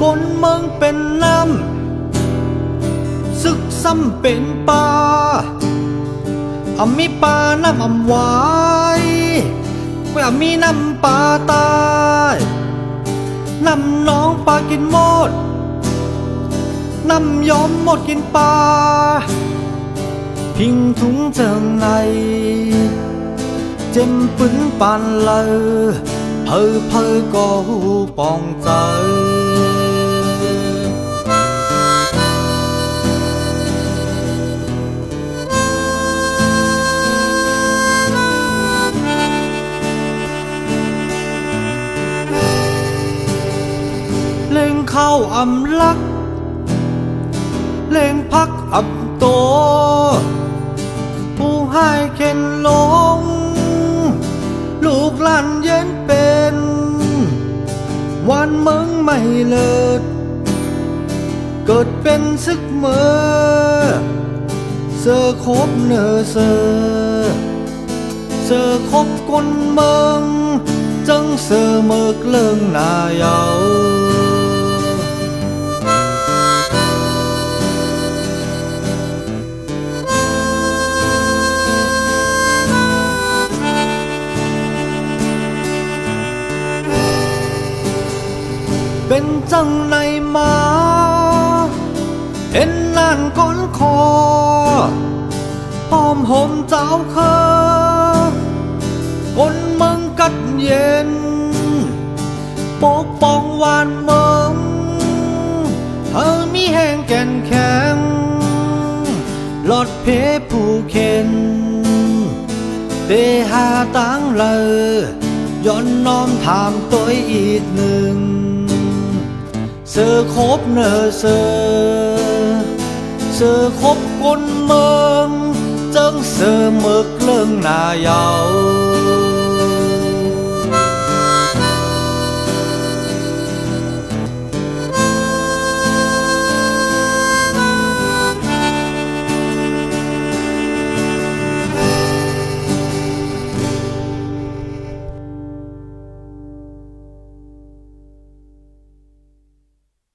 ก้นเมืองเป็นน้ำศึกซ้ำเป็นป่ามีป่าน้ำหวายมีน้ำป่าตายน้ำน้องปลากินหมดน้ำยอมหมดกินปลาพิงถุงเจิงในเจ็มปืนปานเลยเพอก็หูปองใจเล่งเข้าอำลักเล่งพักอับโตผู้ให้เข็นลงลูกหลานเย็นเป็นวันเมืองไม่เลิศเกิดเป็นซึกเมื่อเสือคบเนอเสือคบกนเมืองจังเสือเมือกเลิงนายาวเป็นจังในมาเห็นนั่นก้นคอหอมห่มเจ้าเคอคนเมืองกัดเย็นปกป้องวานเมืองเธอมีแห่งแก่นแข็งหลอดเพผู้เข็นเตหาตั้งเลยย้อนน้อมถามตัวอีกหนึ่งเสือคบเนอเสือคบกนเมืองจังเสือเมือกเลิงนายาว